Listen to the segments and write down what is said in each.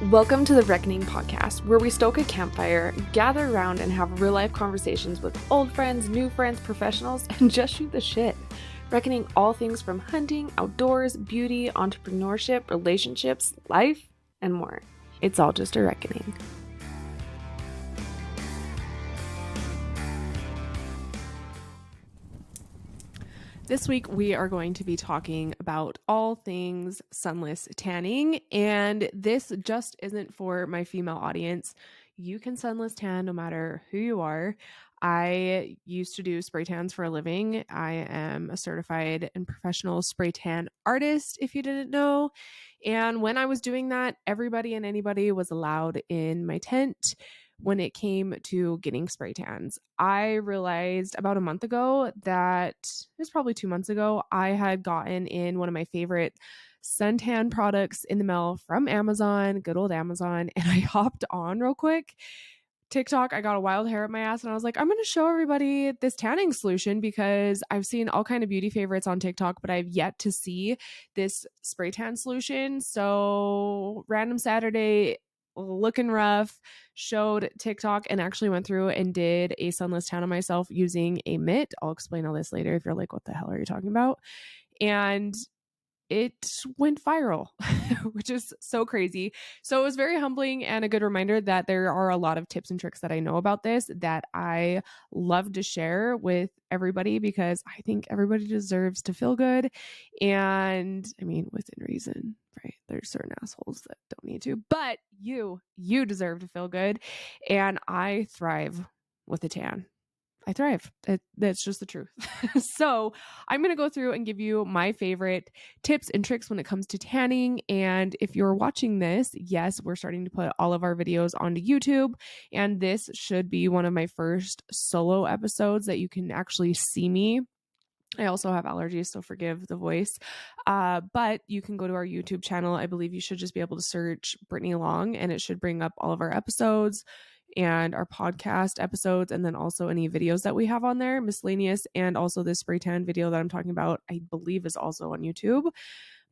Welcome to the Reckoning Podcast, where we stoke a campfire, gather around, and have real-life conversations with old friends, new friends, professionals, and just shoot the shit. Reckoning all things from hunting, outdoors, beauty, entrepreneurship, relationships, life, and more. It's all just a reckoning. This week, we are going to be talking about all things sunless tanning, and this just isn't for my female audience. You can sunless tan no matter who you are. I used to do spray tans for a living. I am a certified and professional spray tan artist, if you didn't know. And when I was doing that, everybody and anybody was allowed in my tent when it came to getting spray tans. I realized about a month ago that it was probably 2 months ago, I had gotten in one of my favorite suntan products in the mail from Amazon, good old Amazon, and I hopped on real quick. TikTok, I got a wild hair up my ass and I was like, I'm going to show everybody this tanning solution because I've seen all kind of beauty favorites on TikTok, but I've yet to see this spray tan solution. So random Saturday, looking rough, showed TikTok and actually went through and did a sunless tan on myself using a mitt. I'll explain all this later if you're like, what the hell are you talking about? And it went viral, which is so crazy. So it was very humbling and a good reminder that there are a lot of tips and tricks that I know about this that I love to share with everybody because I think everybody deserves to feel good. And I mean, within reason, right? There's certain assholes that don't need to, but you deserve to feel good. And I thrive with a tan. I thrive. That's just the truth. So I'm going to go through and give you my favorite tips and tricks when it comes to tanning. And if you're watching this, yes, we're starting to put all of our videos onto YouTube. And this should be one of my first solo episodes that you can actually see me. I also have allergies, so forgive the voice. But you can go to our YouTube channel. I believe you should just be able to search Brittany Long and it should bring up all of our episodes and our podcast episodes, and then also any videos that we have on there, miscellaneous, and also this spray tan video that I'm talking about, I believe is also on YouTube.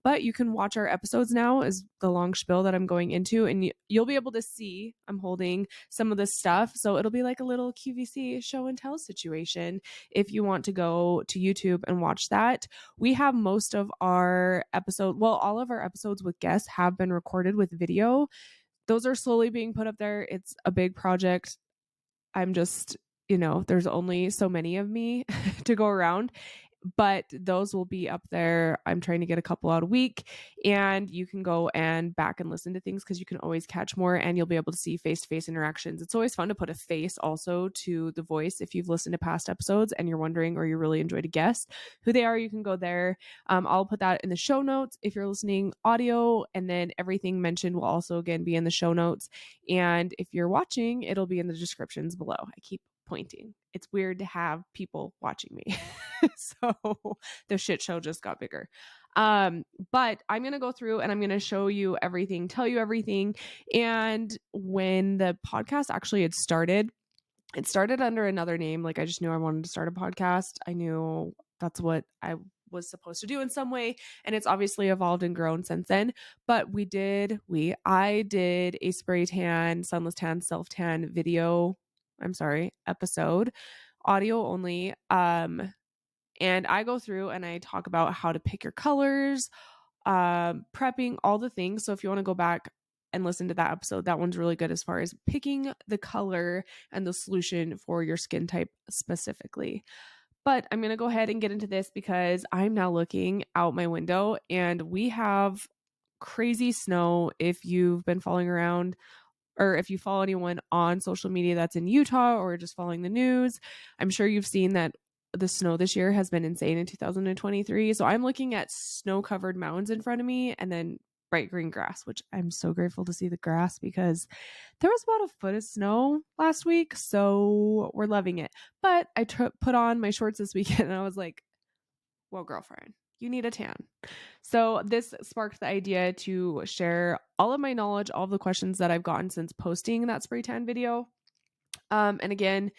But you can watch our episodes now is the long spiel that I'm going into, and you'll be able to see I'm holding some of this stuff. So it'll be like a little QVC show and tell situation if you want to go to YouTube and watch that. We have most of our all of our episodes with guests have been recorded with video. Those are slowly being put up there. It's a big project. I'm just, there's only so many of me to go around, but those will be up there. I'm trying to get a couple out a week, and you can go and back and listen to things because you can always catch more and you'll be able to see face-to-face interactions. It's always fun to put a face also to the voice. If you've listened to past episodes and you're wondering or you really enjoyed a guest who they are, you can go there. I'll put that in the show notes if you're listening audio, and then everything mentioned will also again be in the show notes. And if you're watching, it'll be in the descriptions below. I keep pointing. It's weird to have people watching me. So the shit show just got bigger. But I'm going to go through and I'm going to show you everything, tell you everything. And when the podcast actually had started, it started under another name. Like I just knew I wanted to start a podcast. I knew that's what I was supposed to do in some way. And it's obviously evolved and grown since then. But I did a spray tan, sunless tan, self tan episode, audio only. And I go through and I talk about how to pick your colors, prepping, all the things. So if you want to go back and listen to that episode, that one's really good as far as picking the color and the solution for your skin type specifically. But I'm going to go ahead and get into this because I'm now looking out my window and we have crazy snow. If you've been following around or if you follow anyone on social media that's in Utah or just following the news, I'm sure you've seen that the snow this year has been insane in 2023. So I'm looking at snow-covered mountains in front of me and then bright green grass, which I'm so grateful to see the grass because there was about a foot of snow last week. So we're loving it. But I put on my shorts this weekend and I was like, well, girlfriend, you need a tan. So this sparked the idea to share all of my knowledge, all of the questions that I've gotten since posting that spray tan video. And again,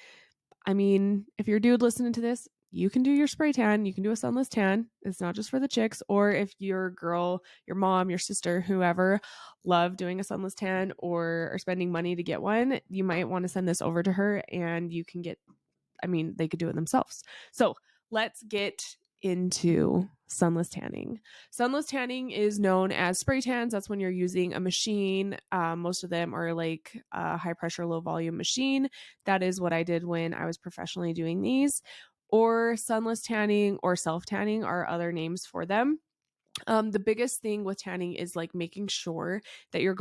I mean, if you're a dude listening to this, you can do your spray tan. You can do a sunless tan. It's not just for the chicks. Or if your girl, your mom, your sister, whoever love doing a sunless tan or are spending money to get one, you might want to send this over to her and you can get, they could do it themselves. So let's get into sunless tanning. Sunless tanning is known as spray tans. That's when you're using a machine. Most of them are like a high pressure, low volume machine. That is what I did when I was professionally doing these. Or sunless tanning or self tanning are other names for them. The biggest thing with tanning is like making sure that you're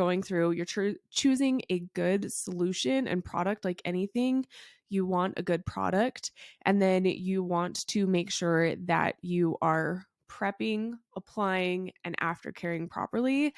choosing a good solution and product. Like anything, you want a good product, and then you want to make sure that you are prepping, applying, and aftercaring properly.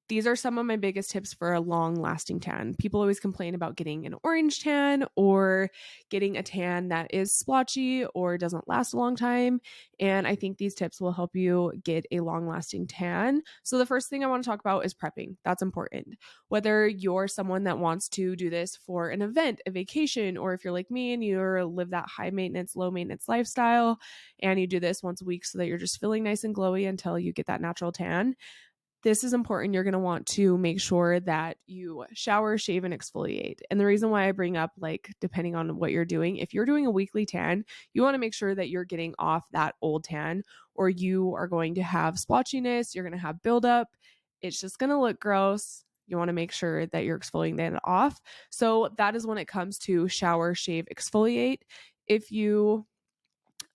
These are some of my biggest tips for a long lasting tan. People always complain about getting an orange tan or getting a tan that is splotchy or doesn't last a long time. And I think these tips will help you get a long lasting tan. So, the first thing I want to talk about is prepping. That's important. Whether you're someone that wants to do this for an event, a vacation, or if you're like me and you live that high maintenance, low maintenance lifestyle and you do this once a week so that you're just feeling nice and glowy until you get that natural tan, this is important. You're going to want to make sure that you shower, shave, and exfoliate. And the reason why I bring up, like, depending on what you're doing, if you're doing a weekly tan, you want to make sure that you're getting off that old tan, or you are going to have splotchiness, you're going to have buildup. It's just going to look gross. You want to make sure that you're exfoliating that off. So that is when it comes to shower, shave, exfoliate. If you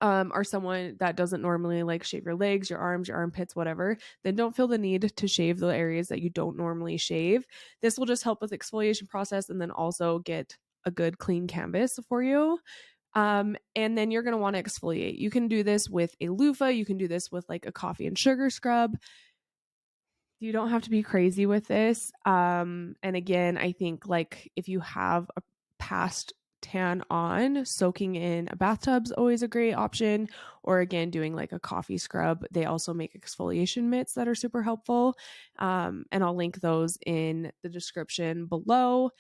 are someone that doesn't normally like shave your legs, your arms, your armpits, whatever, then don't feel the need to shave the areas that you don't normally shave. This will just help with exfoliation process and then also get a good clean canvas for you. And then you're going to want to exfoliate. You can do this with a loofah. You can do this with like a coffee and sugar scrub. You don't have to be crazy with this. And again, I think like if you have a past tan on, soaking in a bathtub's always a great option. Or again, doing like a coffee scrub. They also make exfoliation mitts that are super helpful. And I'll link those in the description below.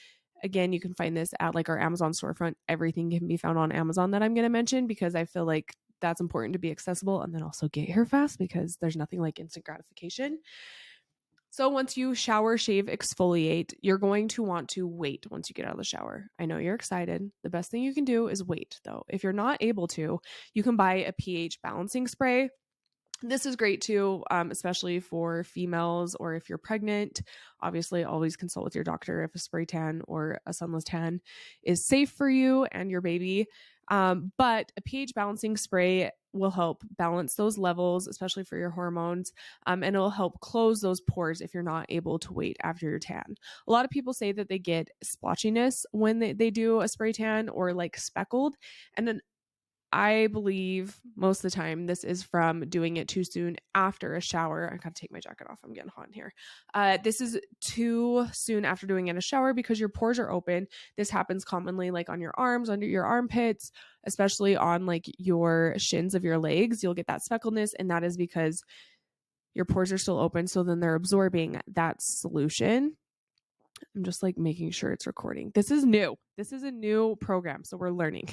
Again, you can find this at like our Amazon storefront. Everything can be found on Amazon that I'm going to mention because I feel like that's important to be accessible and then also get here fast because there's nothing like instant gratification. So once you shower, shave, exfoliate, you're going to want to wait once you get out of the shower. I know you're excited. The best thing you can do is wait, though. If you're not able to, you can buy a pH balancing spray. This is great too, especially for females or if you're pregnant. Obviously, always consult with your doctor if a spray tan or a sunless tan is safe for you and your baby. But a pH balancing spray will help balance those levels, especially for your hormones, and it'll help close those pores if you're not able to wait after your tan. A lot of people say that they get splotchiness when they do a spray tan or like speckled. And then I believe most of the time this is from doing it too soon after a shower. I gotta take my jacket off. I'm getting hot in here. This is too soon after doing it in a shower because your pores are open. This happens commonly like on your arms, under your armpits, especially on like your shins of your legs. You'll get that speckledness, and that is because your pores are still open. So then they're absorbing that solution. I'm just like making sure it's recording. This is new. This is a new program, so we're learning.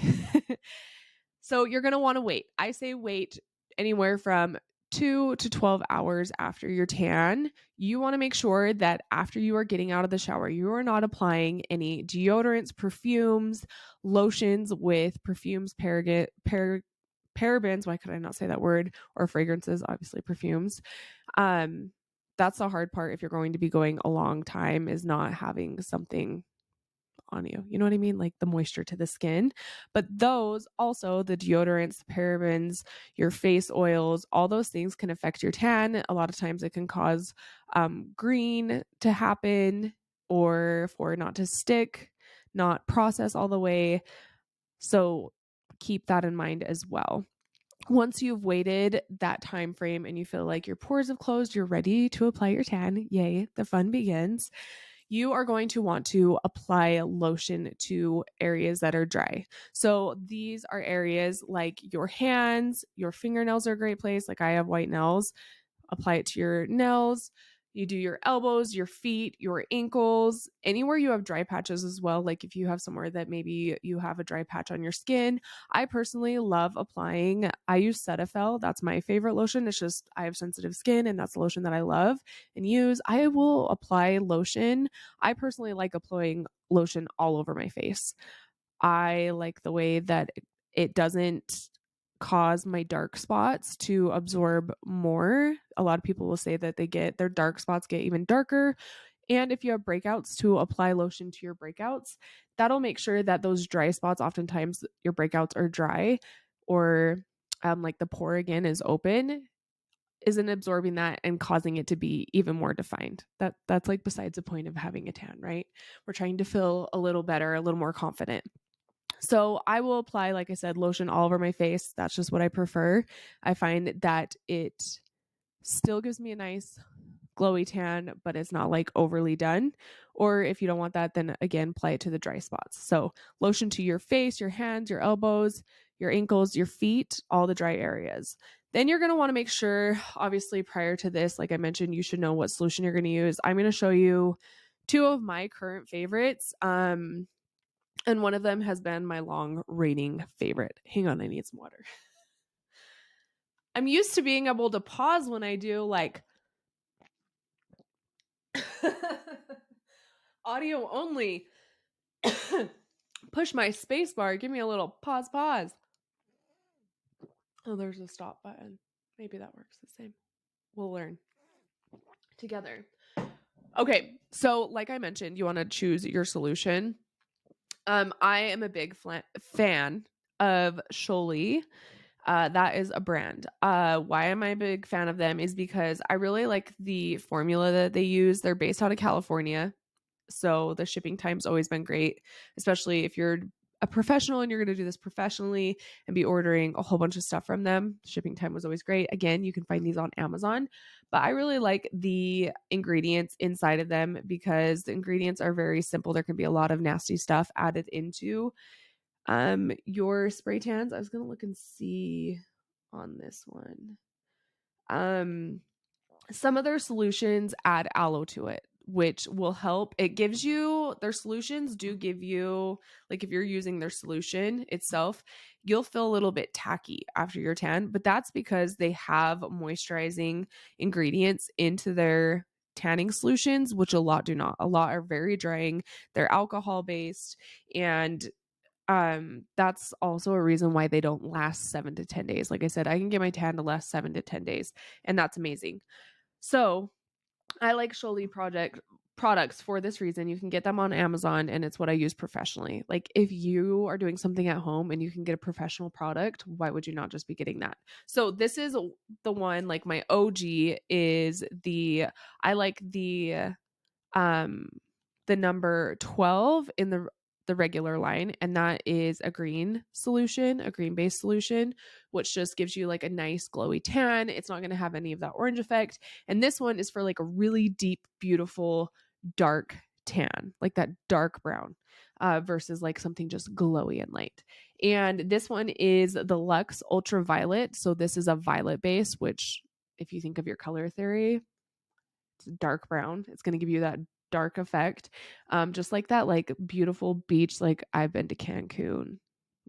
So you're going to want to wait. I say wait anywhere from 2 to 12 hours after your tan. You want to make sure that after you are getting out of the shower, you are not applying any deodorants, perfumes, lotions with perfumes, parabens. Why could I not say that word? Or fragrances, obviously perfumes. That's the hard part if you're going to be going a long time, is not having something on you. You know what I mean? Like the moisture to the skin. But those also, the deodorants, the parabens, your face oils, all those things can affect your tan. A lot of times it can cause green to happen or for not to stick, not process all the way. So keep that in mind as well. Once you've waited that time frame and you feel like your pores have closed, you're ready to apply your tan. Yay, the fun begins. You are going to want to apply lotion to areas that are dry. So these are areas like your hands, your fingernails are a great place. Like I have white nails. Apply it to your nails, You do your elbows, your feet, your ankles, anywhere you have dry patches as well. Like if you have somewhere that maybe you have a dry patch on your skin. I personally love applying, I use Cetaphil. That's my favorite lotion. It's just, I have sensitive skin and that's the lotion that I love and use. I will apply lotion. I personally like applying lotion all over my face. I like the way that it doesn't cause my dark spots to absorb more. A lot of people will say that their dark spots get even darker. And if you have breakouts, to apply lotion to your breakouts, that'll make sure that those dry spots, oftentimes your breakouts are dry, or like the pore again is open, isn't absorbing that and causing it to be even more defined. That's like besides the point of having a tan, right? We're trying to feel a little better, a little more confident. So I will apply, like I said, lotion all over my face. That's just what I prefer. I find that it still gives me a nice glowy tan, but it's not like overly done. Or if you don't want that, then again, apply it to the dry spots. So lotion to your face, your hands, your elbows, your ankles, your feet, all the dry areas. Then you're going to want to make sure, obviously, prior to this, like I mentioned, you should know what solution you're going to use. I'm going to show you two of my current favorites. And one of them has been my long reigning favorite. Hang on, I need some water. I'm used to being able to pause when I do like audio only. Push my space bar. Give me a little pause. Oh, there's a stop button. Maybe that works the same. We'll learn together. Okay, so like I mentioned, you want to choose your solution. I am a big fan of Scholle. That is a brand. Why am I a big fan of them is because I really like the formula that they use. They're based out of California. So the shipping time's always been great, especially if you're a professional and you're going to do this professionally and be ordering a whole bunch of stuff from them. Shipping time was always great. Again, you can find these on Amazon, but I really like the ingredients inside of them because the ingredients are very simple. There can be a lot of nasty stuff added into your spray tans. I was going to look and see on this one. Some of their solutions add aloe to it, which will help. It gives you, their solutions do give you, like if you're using their solution itself, you'll feel a little bit tacky after your tan, but that's because they have moisturizing ingredients into their tanning solutions, which a lot do not. A lot are very drying. They're alcohol based, and that's also a reason why they don't last 7 to 10 days. Like I said, I can get my tan to last 7 to 10 days, and that's amazing. So I like Scholle products for this reason. You can get them on Amazon, and it's what I use professionally. Like if you are doing something at home and you can get a professional product, why would you not just be getting that? So this is the one, like my OG is I like the number 12 in the regular line, and that is a green solution, a green based solution, which just gives you like a nice glowy tan. It's not going to have any of that orange effect. And this one is for like a really deep, beautiful, dark tan, like that dark brown, versus like something just glowy and light. And this one is the Luxe Ultraviolet. So this is a violet base, which if you think of your color theory, it's dark brown. It's going to give you that dark effect, just like that like beautiful beach, like I've been to Cancun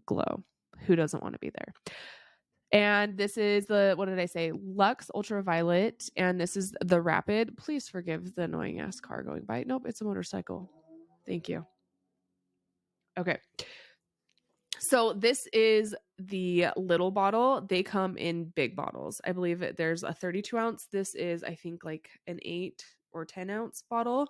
glow. Who doesn't want to be there? And this is the, what did I say, Luxe Ultraviolet, and this is the Rapid. Please forgive the annoying ass car going by. Nope, it's a motorcycle. Thank you. Okay, so this is the little bottle. They come in big bottles. I believe there's a 32 ounce. This is, I think, like an 8 or 10 ounce bottle.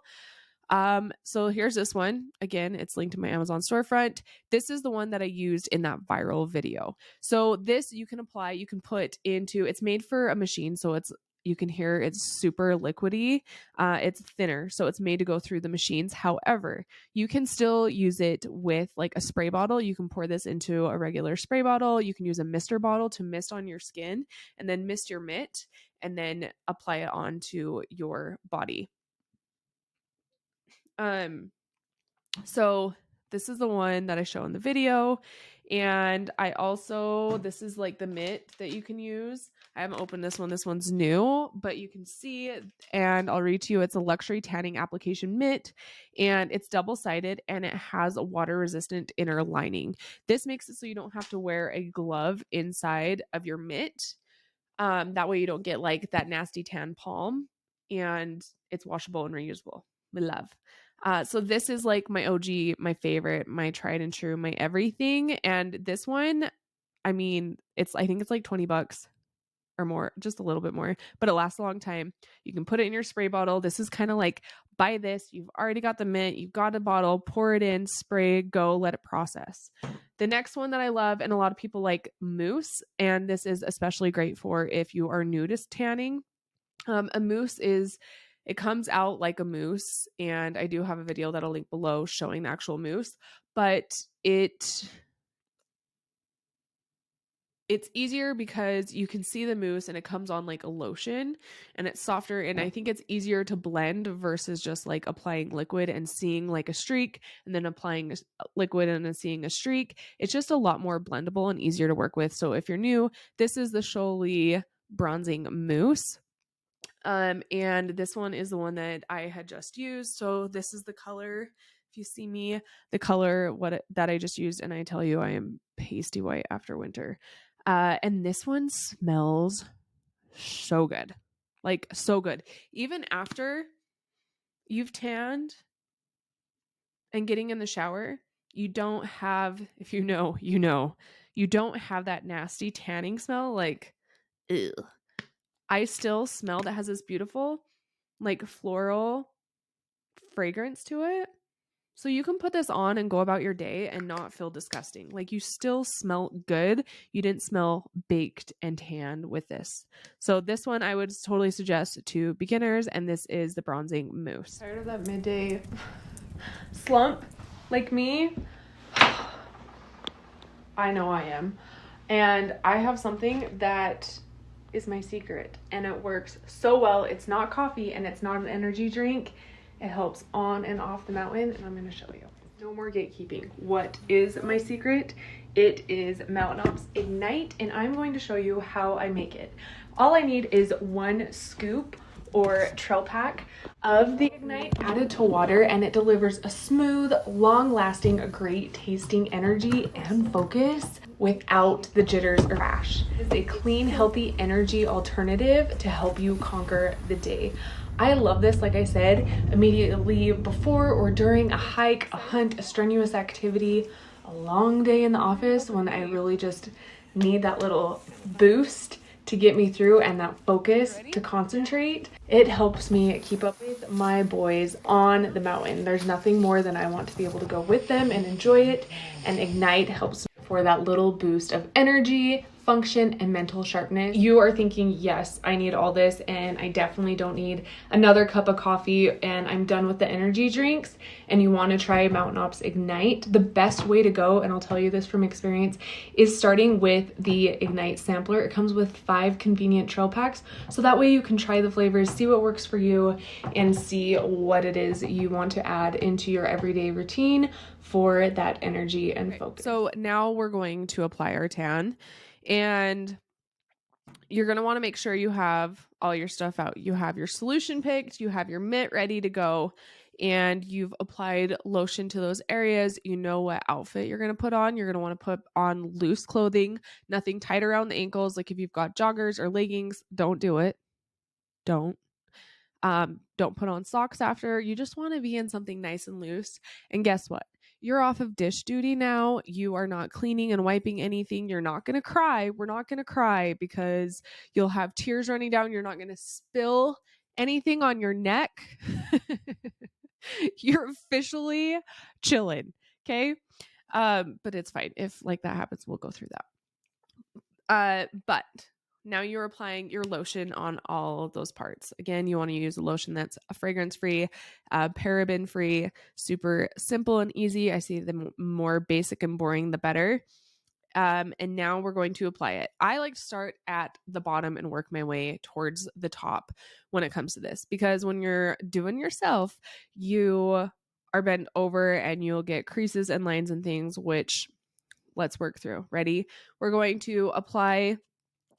So here's this one. Again, it's linked to my Amazon storefront. This is the one that I used in that viral video. So this you can apply, you can put into, it's made for a machine. So you can hear it's super liquidy. It's thinner, so it's made to go through the machines. However, you can still use it with like a spray bottle. You can pour this into a regular spray bottle. You can use a mister bottle to mist on your skin and then mist your mitt and then apply it onto your body. So This is the one that I show in the video. And I also, this is like the mitt that you can use. I haven't opened this one. This one's new, but you can see, and I'll read to you. It's a luxury tanning application mitt, and it's double-sided, and it has a water-resistant inner lining. This makes it so you don't have to wear a glove inside of your mitt. That way you don't get like that nasty tan palm, and it's washable and reusable. We love. So this is like my OG, my favorite, my tried and true, my everything. And this one, I mean, I think it's like $20 or more, just a little bit more, but it lasts a long time. You can put it in your spray bottle. This is kind of like, buy this, you've already got the mint, you've got a bottle, pour it in, spray, go, let it process. The next one that I love, and a lot of people like, mousse, and this is especially great for if you are new to tanning. A mousse is, it comes out like a mousse, and I do have a video that I'll link below showing the actual mousse, but it's easier because you can see the mousse and it comes on like a lotion, and it's softer, and I think it's easier to blend versus just like applying liquid and seeing like a streak and then applying liquid and then seeing a streak. It's just a lot more blendable and easier to work with. So if you're new, this is the Jolie bronzing mousse. And this one is the one that I had just used. So this is the color. If you see me, the color that I just used, and I tell you I am pasty white after winter. And this one smells so good. Like so good. Even after you've tanned and getting in the shower, you don't have, if you know, you don't have that nasty tanning smell. Like, ew. I still smell that has this beautiful like floral fragrance to it. So you can put this on and go about your day and not feel disgusting. Like, you still smell good. You didn't smell baked and tanned with this. So this one I would totally suggest to beginners, and this is the bronzing mousse. Tired of that midday slump like me? I know I am. And I have something that is my secret, and it works so well. It's not coffee and it's not an energy drink. It helps on and off the mountain, and I'm going to show you. No more gatekeeping. What is my secret? It is Mountain Ops Ignite, and I'm going to show you how I make it. All I need is 1 scoop or trail pack of the Ignite added to water, and it delivers a smooth, long-lasting, great tasting energy and focus without the jitters or crash. It's a clean, healthy energy alternative to help you conquer the day. I love this, like I said, immediately before or during a hike, a hunt, a strenuous activity, a long day in the office when I really just need that little boost to get me through and that focus to concentrate. It helps me keep up with my boys on the mountain. There's nothing more than I want to be able to go with them and enjoy it, and Ignite helps for that little boost of energy, function, and mental sharpness. You are thinking, yes, I need all this, and I definitely don't need another cup of coffee, and I'm done with the energy drinks, and you want to try Mountain Ops Ignite. The best way to go, and I'll tell you this from experience, is starting with the Ignite sampler. It comes with 5 convenient trail packs, so that way you can try the flavors, see what works for you, and see what it is you want to add into your everyday routine for that energy and focus. So now we're going to apply our tan, and you're going to want to make sure you have all your stuff out. You have your solution picked, you have your mitt ready to go, and you've applied lotion to those areas. You know what outfit you're going to put on. You're going to want to put on loose clothing, nothing tight around the ankles. Like if you've got joggers or leggings, don't do it. Don't put on socks after. You just want to be in something nice and loose. And guess what? You're off of dish duty now. You are not cleaning and wiping anything. You're not going to cry. We're not going to cry because you'll have tears running down. You're not going to spill anything on your neck. You're officially chilling. Okay. But it's fine. If like that happens, we'll go through that. But now you're applying your lotion on all of those parts. Again, you want to use a lotion that's fragrance-free, paraben-free, super simple and easy. I see the more basic and boring, the better. And now we're going to apply it. I like to start at the bottom and work my way towards the top when it comes to this, because when you're doing yourself, you are bent over and you'll get creases and lines and things, which let's work through. Ready? We're going to apply.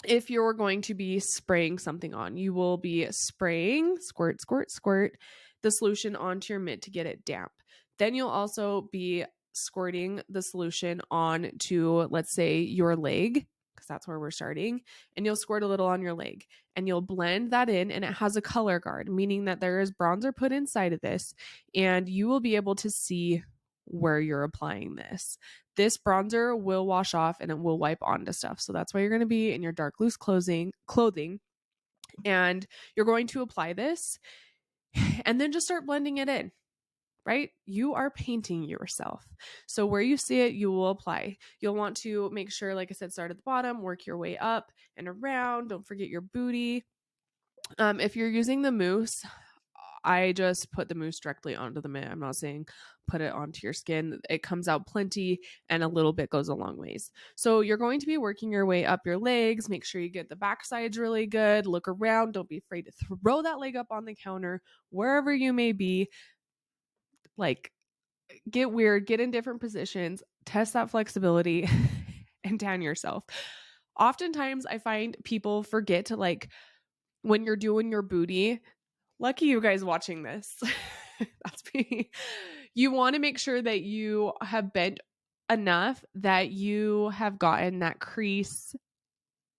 If you're going to be spraying something on, you will be spraying, squirt, squirt, squirt, the solution onto your mitt to get it damp. Then you'll also be squirting the solution on to, let's say, your leg, because that's where we're starting, and you'll squirt a little on your leg and you'll blend that in, and it has a color guard, meaning that there is bronzer put inside of this, and you will be able to see where you're applying this. This bronzer will wash off and it will wipe onto stuff. So that's why you're going to be in your dark loose clothing, and you're going to apply this and then just start blending it in. Right? You are painting yourself. So where you see it, you will apply. You'll want to make sure, like I said, start at the bottom, work your way up and around. Don't forget your booty. If you're using the mousse, I just put the mousse directly onto the mitt. I'm not saying put it onto your skin. It comes out plenty and a little bit goes a long ways. So you're going to be working your way up your legs. Make sure you get the back sides really good. Look around. Don't be afraid to throw that leg up on the counter, wherever you may be. Like, get weird, get in different positions, test that flexibility and tan yourself. Oftentimes I find people forget to, like, when you're doing your booty, lucky you guys watching this. That's me. You want to make sure that you have bent enough that you have gotten that crease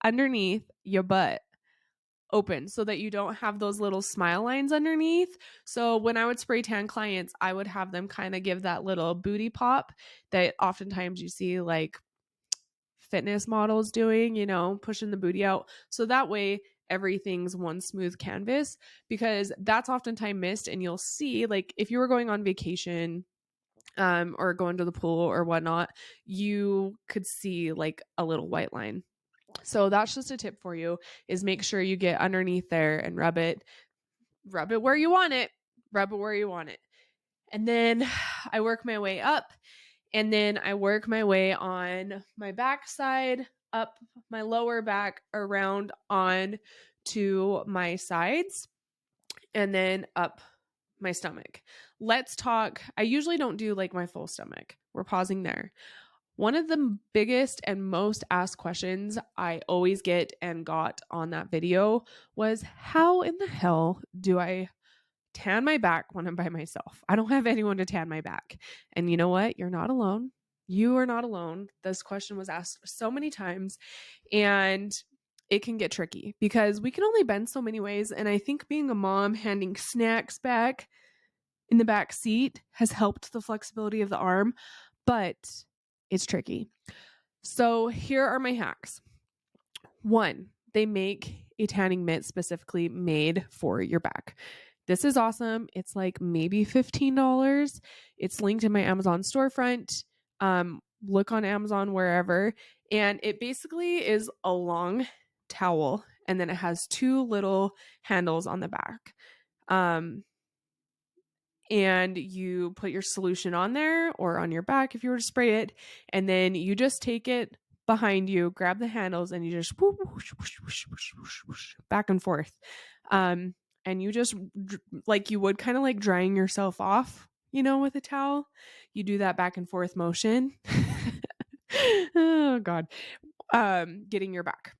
underneath your butt open so that you don't have those little smile lines underneath. So when I would spray tan clients, I would have them kind of give that little booty pop that oftentimes you see like fitness models doing, pushing the booty out. So that way everything's one smooth canvas, because that's oftentimes missed. And you'll see, like, if you were going on vacation or going to the pool or whatnot, you could see like a little white line. So that's just a tip for you, is make sure you get underneath there and rub it where you want it, And then I work my way up, and then I work my way on my back side, up my lower back, around on to my sides, and then up my stomach. Let's talk. I usually don't do like my full stomach. We're pausing there. One of the biggest and most asked questions I always get and got on that video was, how in the hell do I tan my back when I'm by myself? I don't have anyone to tan my back. And you know what? You're not alone. You are not alone. This question was asked so many times, and it can get tricky because we can only bend so many ways. And I think being a mom, handing snacks back in the back seat has helped the flexibility of the arm, but it's tricky. So here are my hacks. 1, they make a tanning mitt specifically made for your back. This is awesome. It's like maybe $15. It's linked in my Amazon storefront. Look on Amazon, wherever. And it basically is a long towel, and then it has 2 little handles on the back. And you put your solution on there or on your back if you were to spray it, and then you just take it behind you, grab the handles, and you just whoosh, whoosh, whoosh, whoosh, whoosh, whoosh, back and forth. And you just, like you would kind of like drying yourself off, with a towel. You do that back and forth motion. Oh God. Getting your back.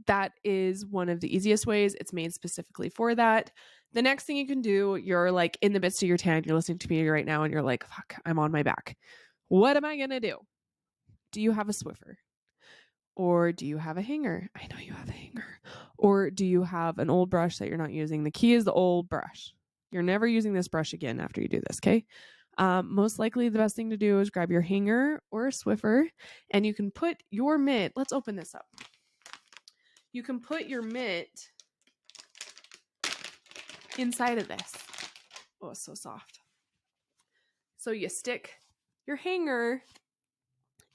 That is one of the easiest ways. It's made specifically for that. The next thing you can do, you're like in the midst of your tan, you're listening to me right now, and you're like, fuck, I'm on my back. What am I going to do? Do you have a Swiffer? Or do you have a hanger? I know you have a hanger. Or do you have an old brush that you're not using? The key is the old brush. You're never using this brush again after you do this, okay? Most likely the best thing to do is grab your hanger or a Swiffer, and you can put your mitt, let's open this up. You can put your mitt inside of this. Oh, it's so soft. So you stick your hanger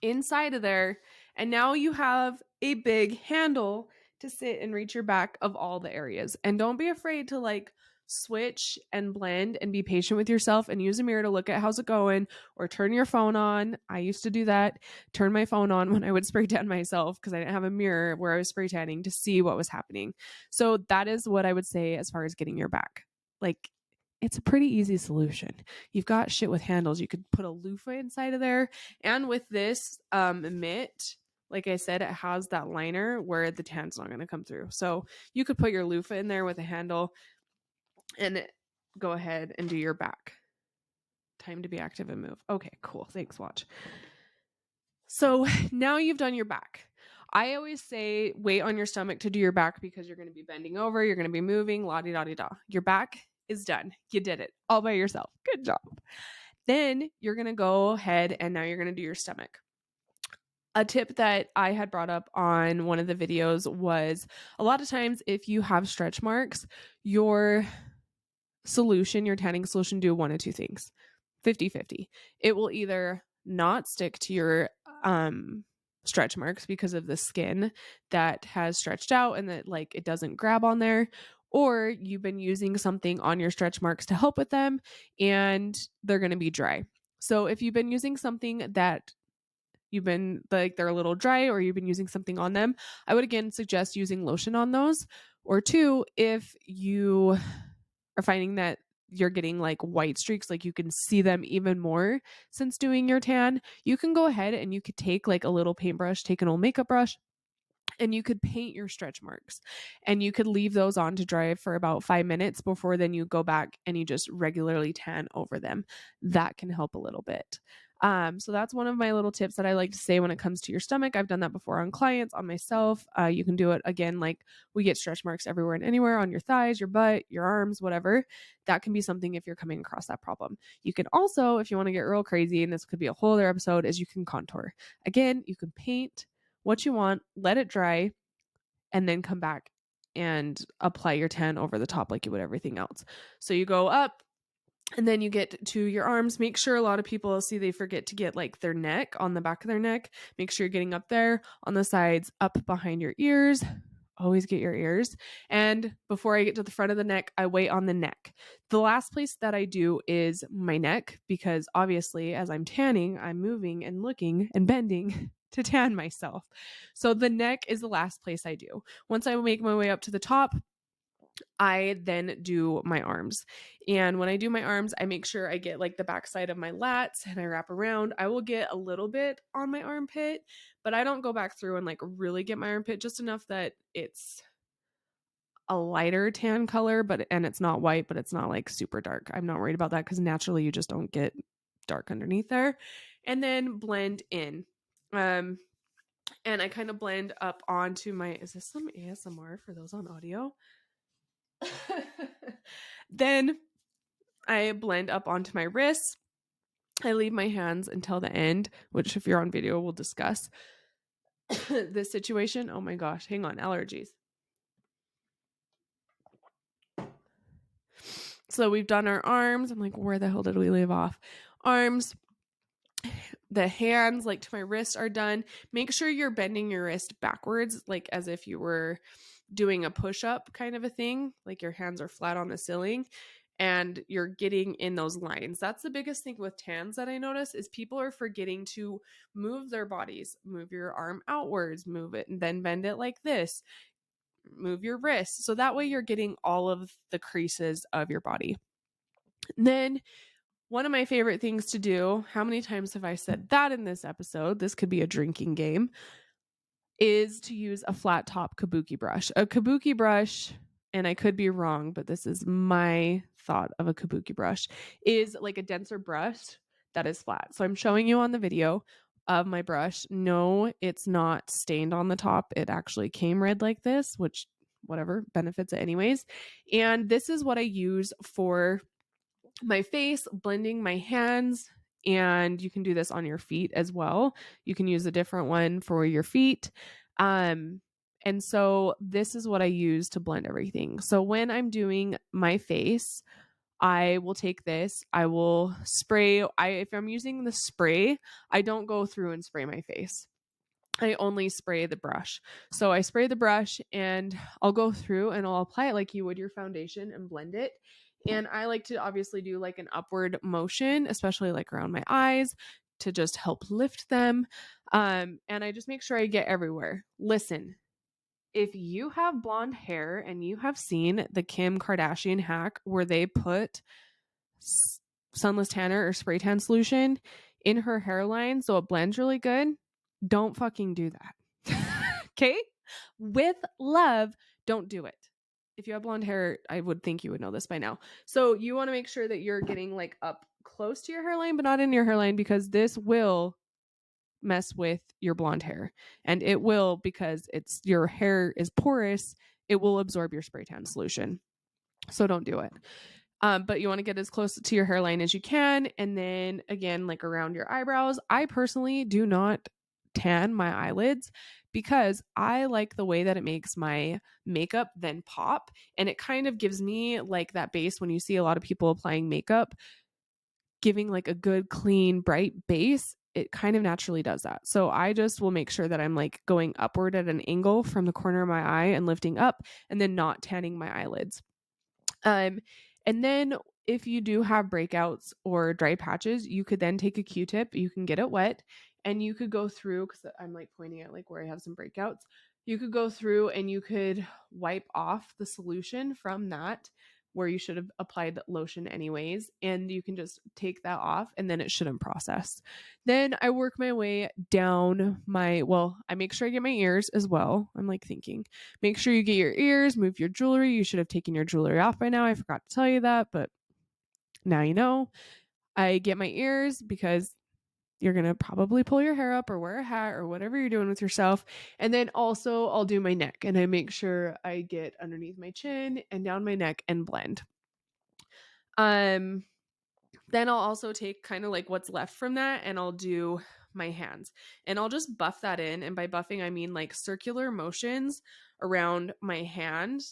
inside of there, and now you have a big handle to sit and reach your back of all the areas. And don't be afraid to like switch and blend, and be patient with yourself, and use a mirror to look at how's it going, or turn your phone on. I used to do that, turn my phone on when I would spray tan myself, because I didn't have a mirror where I was spray tanning, to see what was happening. So that is what I would say as far as getting your back. Like, it's a pretty easy solution. You've got shit with handles. You could put a loofah inside of there. And with this mitt, like I said, it has that liner where the tan's not going to come through. So you could put your loofah in there with a handle and go ahead and do your back. Time to be active and move. Okay, cool. Thanks, watch. So now you've done your back. I always say weight on your stomach to do your back because you're going to be bending over, you're going to be moving, la-di-da-di-da. Your back is done. You did it all by yourself. Good job. Then you're going to go ahead and now you're going to do your stomach. A tip that I had brought up on one of the videos was a lot of times if you have stretch marks, your tanning solution, do one of two things. 50-50. It will either not stick to your stretch marks because of the skin that has stretched out and that like it doesn't grab on there, or you've been using something on your stretch marks to help with them and they're going to be dry. So if you've been using something that you've been like they're a little dry or you've been using something on them, I would again suggest using lotion on those. Or two, if you are finding that you're getting like white streaks, like you can see them even more since doing your tan, you can go ahead and you could take like a little paintbrush, take an old makeup brush, and you could paint your stretch marks and you could leave those on to dry for about 5 minutes before then you go back and you just regularly tan over them. That can help a little bit. So that's one of my little tips that I like to say when it comes to your stomach. I've done that before on clients, on myself. You can do it again, like we get stretch marks everywhere and anywhere on your thighs, your butt, your arms, whatever. That can be something if you're coming across that problem. You can also, if you want to get real crazy, and this could be a whole other episode, is you can contour. Again, you can paint what you want, let it dry, and then come back and apply your tan over the top like you would everything else. So you go up and then you get to your arms. Make sure, a lot of people see they forget to get like their neck, on the back of their neck. Make sure you're getting up there, on the sides, up behind your ears. Always get your ears. And before I get to the front of the neck, I wait on the neck. The last place that I do is my neck, because obviously as I'm tanning, I'm moving and looking and bending to tan myself. So the neck is the last place I do. Once I make my way up to the top, I then do my arms. And when I do my arms, I make sure I get like the backside of my lats and I wrap around. I will get a little bit on my armpit, but I don't go back through and like really get my armpit, just enough that it's a lighter tan color, and it's not white, but it's not like super dark. I'm not worried about that because naturally you just don't get dark underneath there. And then blend in. And I kind of blend up onto my, is this some ASMR for those on audio? Then I blend up onto my wrists. I leave my hands until the end, which if you're on video, we'll discuss this situation. Oh my gosh, hang on, allergies. So we've done our arms. I'm like, where the hell did we leave off? Arms. The hands, like to my wrists, are done. Make sure you're bending your wrist backwards, like as if you were doing a push-up kind of a thing, like your hands are flat on the ceiling and you're getting in those lines. That's the biggest thing with tans that I notice, is people are forgetting to move their bodies. Move your arm outwards, move it, and then bend it like this. Move your wrist. So that way you're getting all of the creases of your body. Then one of my favorite things to do, how many times have I said that in this episode? This could be a drinking game, is to use a flat top kabuki brush. A kabuki brush, and I could be wrong, but this is my thought of a kabuki brush, is like a denser brush that is flat. So I'm showing you on the video of my brush. No, it's not stained on the top. It actually came red like this, which whatever, benefits it anyways. And this is what I use for my face, blending my hands, and you can do this on your feet as well. You can use a different one for your feet. And so this is what I use to blend everything. So when I'm doing my face, I will take this, I will spray. If I'm using the spray, I don't go through and spray my face. I only spray the brush. So I spray the brush and I'll go through and I'll apply it like you would your foundation and blend it. And I like to obviously do like an upward motion, especially like around my eyes, to just help lift them. And I just make sure I get everywhere. Listen, if you have blonde hair and you have seen the Kim Kardashian hack where they put Sunless Tanner or spray tan solution in her hairline so it blends really good, don't fucking do that. Okay? With love, don't do it. If you have blonde hair, I would think you would know this by now. So you want to make sure that you're getting like up close to your hairline, but not in your hairline, because this will mess with your blonde hair. And it will, because your hair is porous, it will absorb your spray tan solution. So don't do it. But you want to get as close to your hairline as you can. And then again, like around your eyebrows. I personally do not tan my eyelids because I like the way that it makes my makeup then pop. And it kind of gives me like that base when you see a lot of people applying makeup, giving like a good, clean, bright base. It kind of naturally does that. So I just will make sure that I'm like going upward at an angle from the corner of my eye and lifting up and then not tanning my eyelids. And then if you do have breakouts or dry patches, you could then take a Q-tip, you can get it wet, and you could go through, because I'm like pointing at like where I have some breakouts, you could go through and you could wipe off the solution from that where you should have applied lotion anyways, and you can just take that off and then it shouldn't process. Then I work my way down I make sure I get my ears as well. I'm like thinking, make sure you get your ears, move your jewelry. You should have taken your jewelry off by now. I forgot to tell you that, but now you know. I get my ears because you're going to probably pull your hair up or wear a hat or whatever you're doing with yourself. And then also I'll do my neck and I make sure I get underneath my chin and down my neck and blend. Then I'll also take kind of like what's left from that and I'll do my hands and I'll just buff that in. And by buffing, I mean like circular motions around my hand.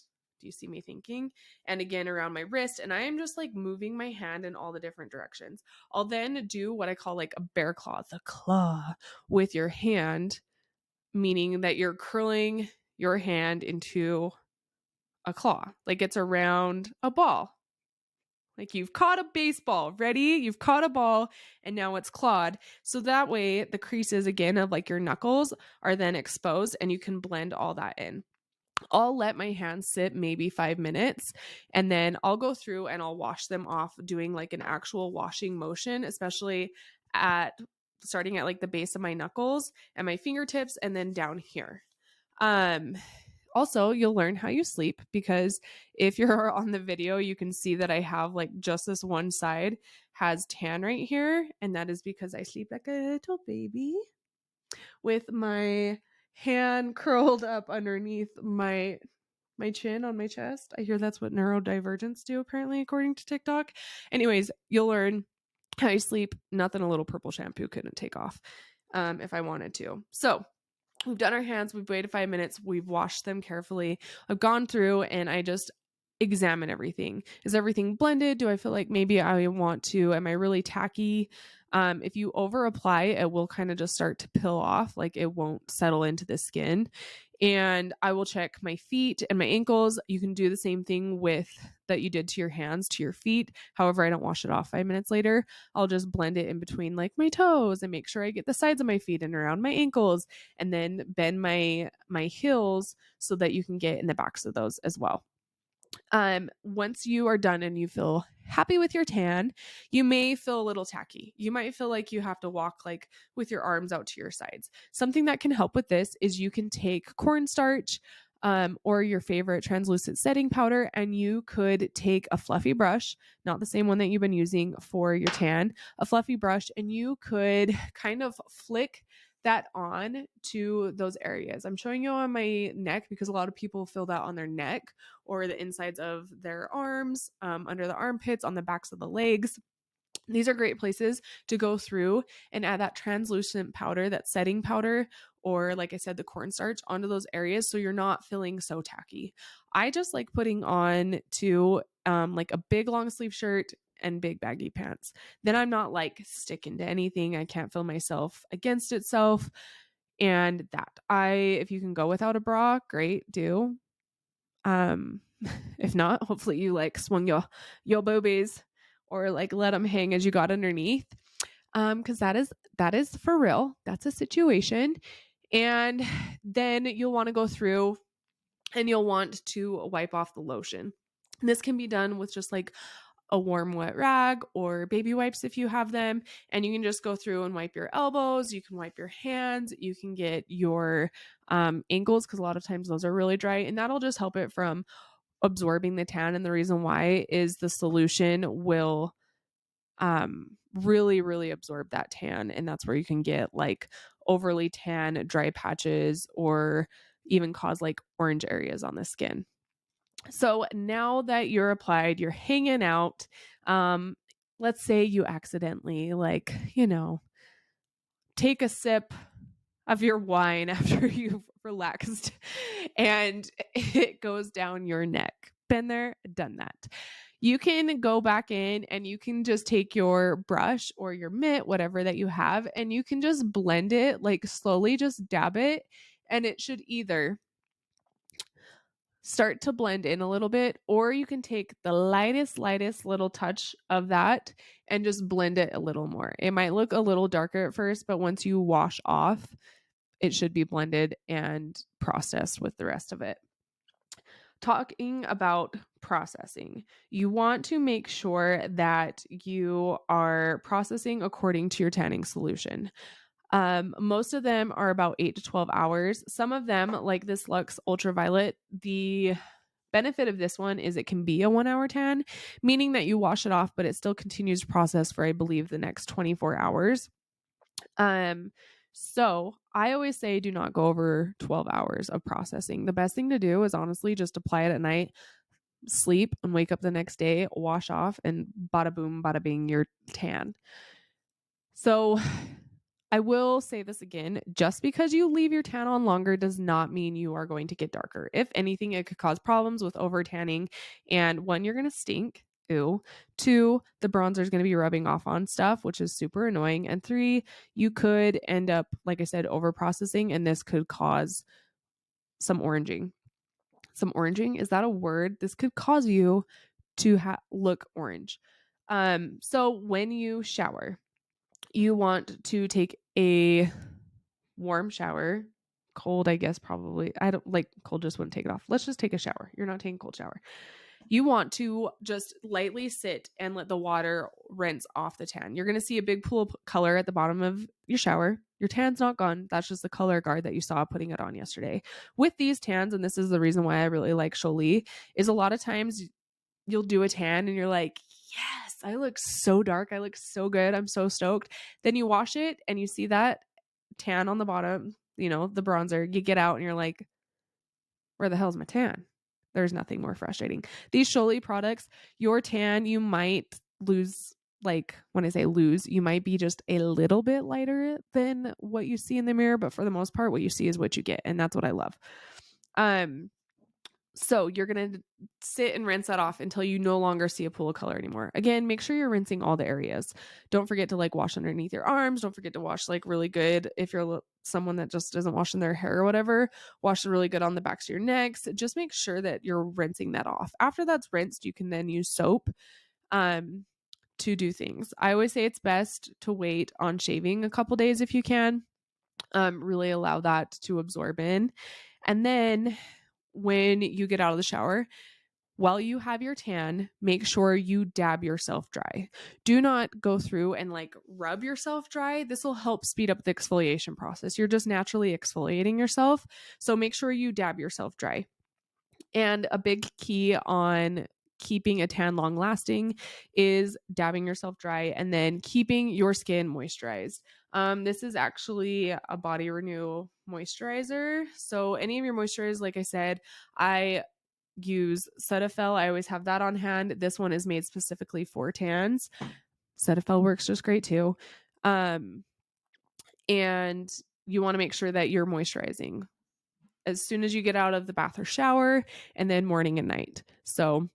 Do you see me thinking? And again, around my wrist. And I am just like moving my hand in all the different directions. I'll then do what I call like a bear claw, the claw with your hand, meaning that you're curling your hand into a claw, like it's around a ball. Like you've caught a baseball, ready? You've caught a ball and now it's clawed. So that way the creases again of like your knuckles are then exposed and you can blend all that in. I'll let my hands sit maybe 5 minutes and then I'll go through and I'll wash them off doing like an actual washing motion, especially starting at like the base of my knuckles and my fingertips and then down here. Also, you'll learn how you sleep because if you're on the video, you can see that I have like just this one side has tan right here. And that is because I sleep like a little baby with my hand curled up underneath my chin on my chest. I hear that's what neurodivergents do, apparently, according to TikTok. Anyways, you'll learn how you sleep. Nothing a little purple shampoo couldn't take off if I wanted to. So we've done our hands, we've waited 5 minutes, we've washed them carefully. I've gone through and I just examine everything. Is everything blended? Do I feel like maybe I want to, am I really tacky? If you over apply, it will kind of just start to peel off, like it won't settle into the skin. And I will check my feet and my ankles. You can do the same thing with that you did to your hands, to your feet. However, I don't wash it off 5 minutes later. I'll just blend it in between like my toes and make sure I get the sides of my feet and around my ankles and then bend my heels so that you can get in the backs of those as well. Once you are done and you feel happy with your tan, you may feel a little tacky. You might feel like you have to walk like with your arms out to your sides. Something that can help with this is you can take cornstarch or your favorite translucent setting powder, and you could take a fluffy brush, not the same one that you've been using for your tan, a fluffy brush, and you could kind of flick that on to those areas. I'm showing you on my neck because a lot of people feel that on their neck or the insides of their arms, under the armpits, on the backs of the legs. These are great places to go through and add that translucent powder, that setting powder, or like I said, the cornstarch onto those areas so you're not feeling so tacky. I just like putting on to like a big long sleeve shirt and big baggy pants. Then I'm not like sticking to anything. I can't feel myself against itself. And if you can go without a bra, great, do. If not, hopefully you like swung your boobies or like let them hang as you got underneath. Because that is for real. That's a situation. And then you'll want to go through and you'll want to wipe off the lotion. And this can be done with just like a warm wet rag or baby wipes if you have them, and you can just go through and wipe your elbows, you can wipe your hands, you can get your ankles, because a lot of times those are really dry, and that'll just help it from absorbing the tan. And the reason why is the solution will really absorb that tan, and that's where you can get like overly tan dry patches or even cause like orange areas on the skin. So now that you're applied, you're hanging out. Let's say you accidentally, like, take a sip of your wine after you've relaxed and it goes down your neck. Been there, done that. You can go back in and you can just take your brush or your mitt, whatever that you have, and you can just blend it, like slowly just dab it, and it should either start to blend in a little bit, or you can take the lightest little touch of that and just blend it a little more. It might look a little darker at first, but once you wash off, it should be blended and processed with the rest of it. Talking about processing, you want to make sure that you are processing according to your tanning solution. Most of them are about 8 to 12 hours. Some of them, like this Luxe Ultraviolet, the benefit of this one is it can be a 1 hour tan, meaning that you wash it off, but it still continues to process for, I believe, the next 24 hours. So I always say do not go over 12 hours of processing. The best thing to do is honestly just apply it at night, sleep, and wake up the next day, wash off, and bada boom, bada bing, you're tan. So I will say this again, just because you leave your tan on longer does not mean you are going to get darker. If anything, it could cause problems with over tanning. And one, you're going to stink. Ew. Two, the bronzer is going to be rubbing off on stuff, which is super annoying. And three, you could end up, like I said, over processing, and this could cause some oranging. Some oranging, is that a word? This could cause you to look orange. So when you shower, you want to take a warm shower. Cold, I guess, probably. I don't like cold, just wouldn't take it off. Let's just take a shower. You're not taking a cold shower. You want to just lightly sit and let the water rinse off the tan. You're going to see a big pool of color at the bottom of your shower. Your tan's not gone. That's just the color guard that you saw putting it on yesterday. With these tans, and this is the reason why I really like Jolie, is a lot of times you'll do a tan and you're like, yes, I look so dark. I look so good. I'm so stoked. Then you wash it and you see that tan on the bottom, the bronzer. You get out and you're like, where the hell's my tan? There's nothing more frustrating. These Jolie products, your tan, you might lose, like when I say lose, you might be just a little bit lighter than what you see in the mirror, but for the most part, what you see is what you get. And that's what I love. So you're going to sit and rinse that off until you no longer see a pool of color anymore. Again, make sure you're rinsing all the areas. Don't forget to like wash underneath your arms. Don't forget to wash like really good. If you're someone that just isn't washing their hair or whatever, wash it really good on the backs of your necks. Just make sure that you're rinsing that off. After that's rinsed, you can then use soap to do things. I always say it's best to wait on shaving a couple days if you can. Really allow that to absorb in. And then when you get out of the shower, while you have your tan, make sure you dab yourself dry. Do not go through and like rub yourself dry. This will help speed up the exfoliation process. You're just naturally exfoliating yourself. So make sure you dab yourself dry. And a big key on keeping a tan long lasting is dabbing yourself dry and then keeping your skin moisturized. This is actually a Body Renew moisturizer. So any of your moisturizers, like I said, I use Cetaphil. I always have that on hand. This one is made specifically for tans. Cetaphil works just great too. And you want to make sure that you're moisturizing as soon as you get out of the bath or shower, and then morning and night. So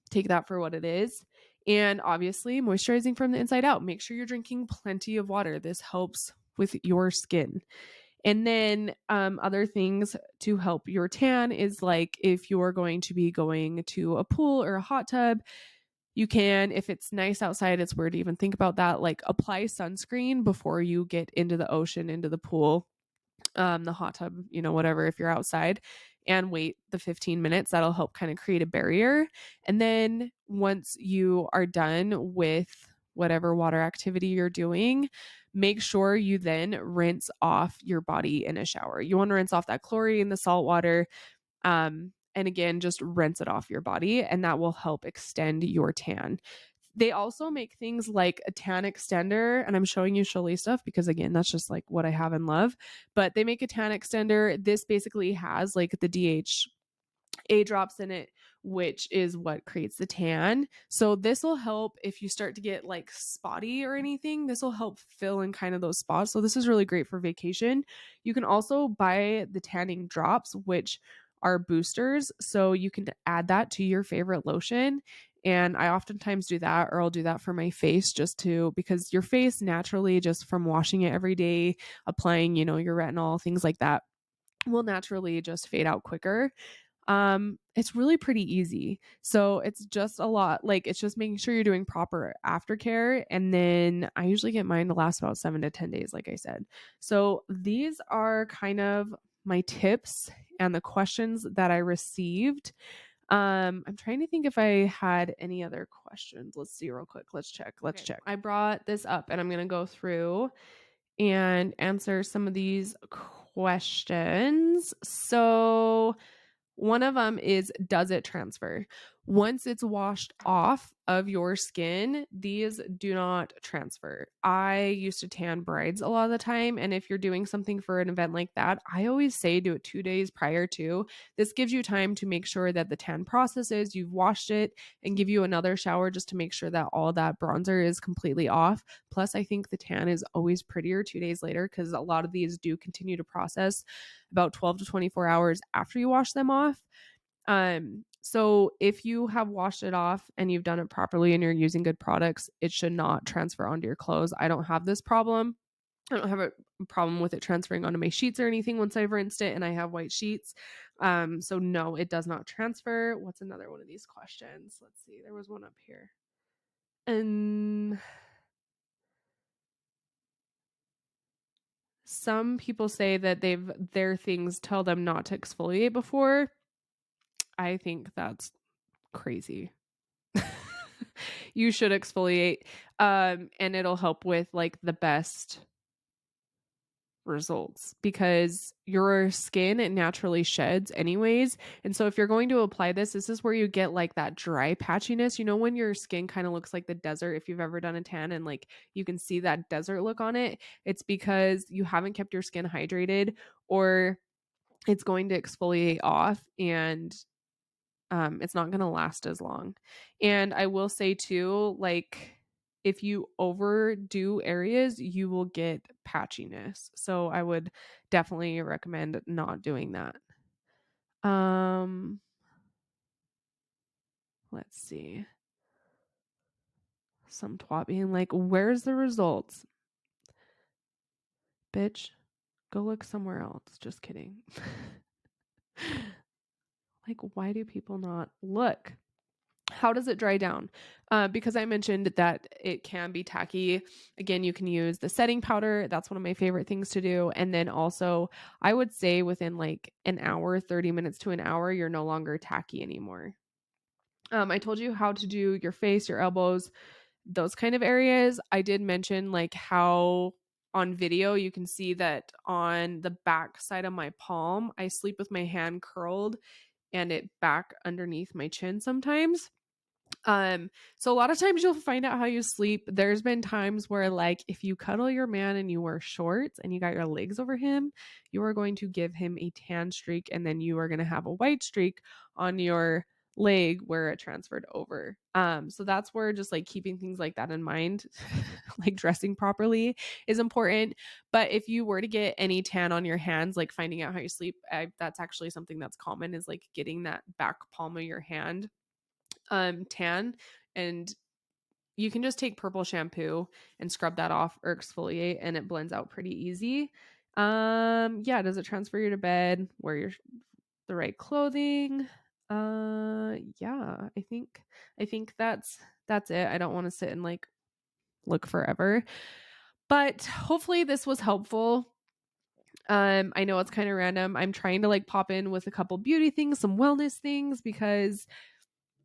take that for what it is. And obviously moisturizing from the inside out. Make sure you're drinking plenty of water. This helps with your skin. And then other things to help your tan is like if you're going to be going to a pool or a hot tub, you can, if it's nice outside, it's weird to even think about that, like apply sunscreen before you get into the ocean, into the pool, the hot tub, whatever, if you're outside. and wait the 15 minutes. That'll help kind of create a barrier. And then once you are done with whatever water activity you're doing, make sure you then rinse off your body in a shower. You want to rinse off that chlorine, the salt water, and again, just rinse it off your body, and that will help extend your tan. They also make things like a tan extender, and I'm showing you Sholee stuff because again, that's just like what I have and love. But they make a tan extender. This basically has like the DHA drops in it, which is what creates the tan. So this will help if you start to get like spotty or anything. This will help fill in kind of those spots. So this is really great for vacation. You can also buy the tanning drops, which are boosters. So you can add that to your favorite lotion. And I oftentimes do that, or I'll do that for my face just to, because your face naturally, just from washing it every day, applying, your retinol, things like that, will naturally just fade out quicker. It's really pretty easy. So it's just a lot, like it's just making sure you're doing proper aftercare. And then I usually get mine to last about 7 to 10 days, like I said. So these are kind of my tips and the questions that I received. I'm trying to think if I had any other questions. Let's see real quick. Let's check. Okay. I brought this up and I'm going to go through and answer some of these questions. So one of them is, does it transfer? Once it's washed off of your skin, these do not transfer. I used to tan brides a lot of the time. And if you're doing something for an event like that, I always say do it 2 days prior to. This gives you time to make sure that the tan processes, you've washed it, and give you another shower just to make sure that all that bronzer is completely off. Plus, I think the tan is always prettier 2 days later because a lot of these do continue to process about 12 to 24 hours after you wash them off. So if you have washed it off and you've done it properly and you're using good products, it should not transfer onto your clothes. I don't have this problem. I don't have a problem with it transferring onto my sheets or anything once I've rinsed it and I have white sheets. So no, it does not transfer. What's another one of these questions? Let's see. There was one up here. And some people say that their things tell them not to exfoliate before. I think that's crazy. You should exfoliate, and it'll help with like the best results because your skin, it naturally sheds anyways. And so if you're going to apply this is where you get like that dry patchiness. When your skin kind of looks like the desert, if you've ever done a tan and like you can see that desert look on it, it's because you haven't kept your skin hydrated, or it's going to exfoliate off, and it's not going to last as long. And I will say too, like if you overdo areas, you will get patchiness. So I would definitely recommend not doing that. Let's see. Some twat being like, where's the results? Bitch, go look somewhere else. Just kidding. Like, why do people not look? How does it dry down? Because I mentioned that it can be tacky. Again, you can use the setting powder. That's one of my favorite things to do. And then also, I would say within like an hour, 30 minutes to an hour, you're no longer tacky anymore. I told you how to do your face, your elbows, those kind of areas. I did mention like how on video you can see that on the back side of my palm, I sleep with my hand curled and it back underneath my chin sometimes. So a lot of times you'll find out how you sleep. There's been times where like if you cuddle your man and you wear shorts and you got your legs over him, you are going to give him a tan streak, and then you are going to have a white streak on your leg where it transferred over. So that's where just like keeping things like that in mind, like dressing properly is important. But if you were to get any tan on your hands, like finding out how you sleep, that's actually something that's common, is like getting that back palm of your hand tan, and you can just take purple shampoo and scrub that off or exfoliate, and it blends out pretty easy. Yeah, does it transfer you to bed? Wear the right clothing. Yeah, I think that's it. I don't want to sit and like look forever, but hopefully this was helpful. I know it's kind of random. I'm trying to like pop in with a couple beauty things, some wellness things, because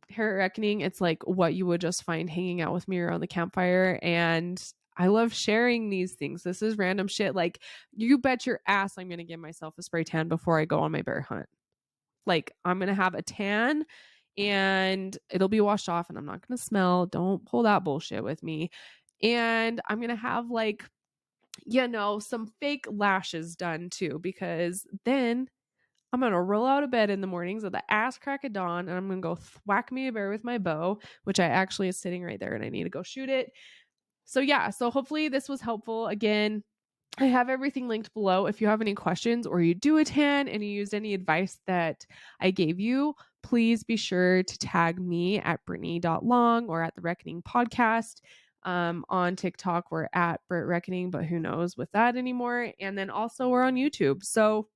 here at Reckoning, it's like what you would just find hanging out with me around the campfire. And I love sharing these things. This is random shit. Like, you bet your ass I'm going to give myself a spray tan before I go on my bear hunt. Like, I'm going to have a tan and it'll be washed off and I'm not going to smell. Don't pull that bullshit with me. And I'm going to have like, some fake lashes done too, because then I'm going to roll out of bed in the mornings at the ass crack of dawn and I'm going to go whack me a bear with my bow, which I actually is sitting right there and I need to go shoot it. So yeah, so hopefully this was helpful. Again, I have everything linked below. If you have any questions or you do a tan and you used any advice that I gave you, please be sure to tag me at Brittany.long or at the Reckoning Podcast. On TikTok, we're at Brit Reckoning, but who knows with that anymore. And then also we're on YouTube. So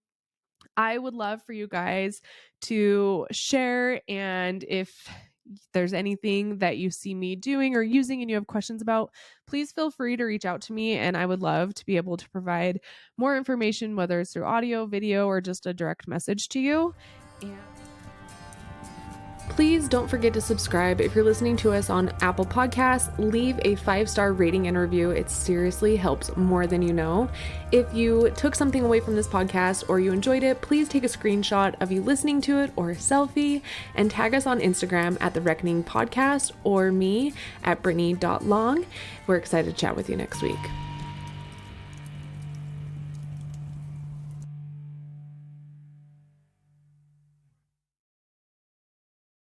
I would love for you guys to share. And if there's anything that you see me doing or using and you have questions about, please feel free to reach out to me. And I would love to be able to provide more information, whether it's through audio, video, or just a direct message to you. And please don't forget to subscribe. If you're listening to us on Apple Podcasts, leave a 5-star rating and review. It seriously helps more than you know. If you took something away from this podcast or you enjoyed it, please take a screenshot of you listening to it or a selfie and tag us on Instagram at The Reckoning Podcast or me at Brittany.long. We're excited to chat with you next week.